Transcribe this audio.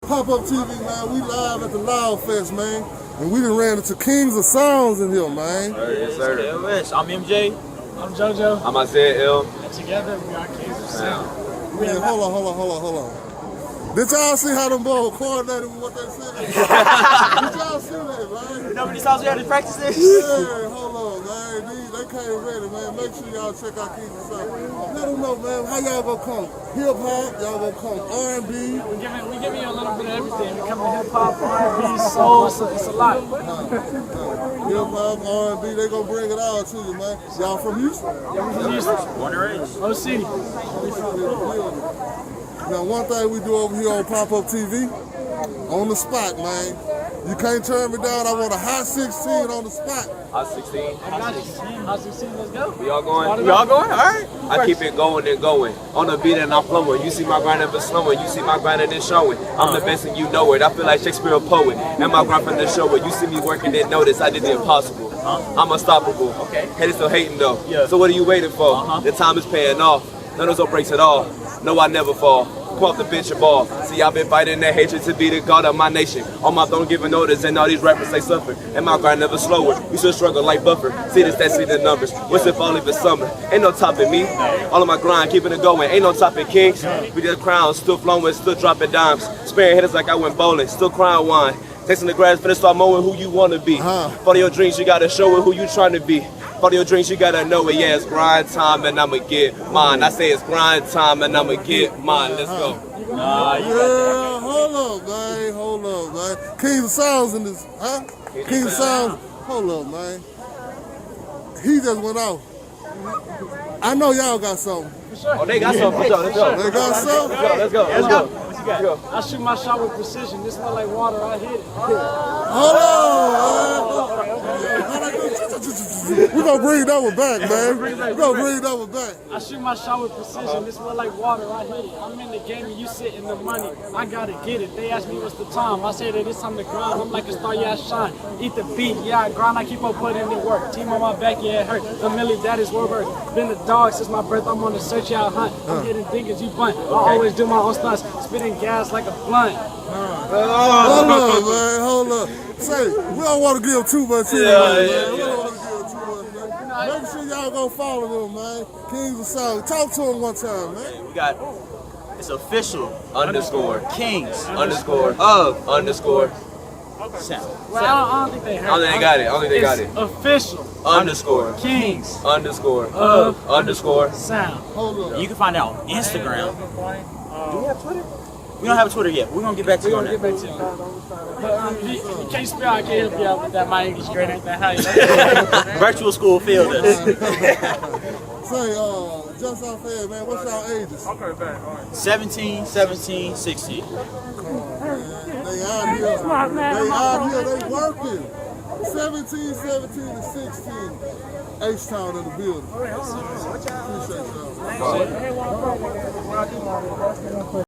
Pop-Up TV, man. We live at the Loud Fest, man. And we done ran into Kings of Sounds in here, man. Yes, sir. I'm MJ. I'm JoJo. I'm Isaiah L. And together we are Kings of Sound. Man, hold on. Did y'all see how them boys coordinated with what they said? Did y'all see that, man? Nobody saw you had to practice this? Yeah, hold on, man. They came ready, man. Make sure y'all check out Kings of Sound. Let them know, man, how y'all gonna come? Hip-hop, y'all gonna come R&B. We giving you a little bit of everything. We come to hip-hop, R&B, soul, it's a lot. Hip-hop, R&B, they gonna bring it all to you, man. Y'all from Houston? Yeah, we from Houston. Born and raised. O City. Now, one thing we do over here on Pop-Up TV, on the spot, man. You can't turn me down. I want a hot 16 on the spot. Hot 16. Hot 16, let's go. We all going? We all going? All right. I keep it going and going. On the beat and I'm flowing. You see my grind never slowing. You see my grind and it's showing. I'm the best and you know it. I feel like Shakespeare a poet. And my grind from the show it. You see me working and notice I did the impossible. I'm unstoppable. Okay. Haters still hating though. Yeah. So what are you waiting for? The time is paying off. None of those breaks at all. No, I never fall. Come off the bench and ball. See, I've been fighting that hatred to be the god of my nation. On my throne giving orders and all these rappers they suffer. And my grind never slower. We still struggle like buffer. See this, that, see the numbers. What's if all of it's summer? Ain't no topping me. All of my grind, keeping it going. Ain't no topping kings. We just crowns, still flowing, still dropping dimes. Sparing hitters like I went bowling, still crying wine. Tasting the grass, finna start mowing who you wanna be. Follow your dreams, you gotta show it who you trying to be. Follow your dreams, you gotta know it. Yeah, it's grind time and I'ma get mine. I say it's grind time and I'ma get mine. Let's go. Yeah, hold up, man. Kings of Sounds in this, huh? Kings of Sounds. Hold up, man. He just went off. I know y'all got something. Oh, they got something. Let's go. They got something? Let's go. Let's go. What you got? I shoot my shot with precision. This smell like water. I hit it. Hold on, man. We're gonna bring that one back, man. We're gonna bring that one back. I shoot my shot with precision. This smell like water. I hit it. I'm in the game and you sit in the money. I gotta get it. They ask me what's the time. I say that it's time to grind. I'm like a star, yeah, I shine. Eat the beat, yeah, I grind. I keep on putting in work. Team on my back, yeah, it hurt. The millie, that is what work. Been a dog since my birth. I'm on the search, yeah, I hunt. I'm getting diggers, you bunt. I always do my own stunts. Spitting gas like a blunt. Hold up, man. Hold up. Say, we don't want to give too much here, man. We don't want to give too much, man. Make sure y'all go follow them, man. Kings of Sound. Talk to them one time, man. We got, it's official. Underscore. Kings. Underscore. Underscore. Sound. Well, I don't think they heard. I don't think they got it. I don't think they got it. It's official. Underscore. Kings. Underscore. Underscore. Sound. Hold up. You can find it on Instagram. Do we have Twitter? We don't have a Twitter yet. We're going to get back to you on that. But if you can't spell, I can't help you out with that. My English grade ain't that high. Virtual school failed us. Say, just off air, man, what's y'all ages? 17, 17, 16. They out here, they working. 17, 17, and 16. H-Town in the building. Appreciate y'all.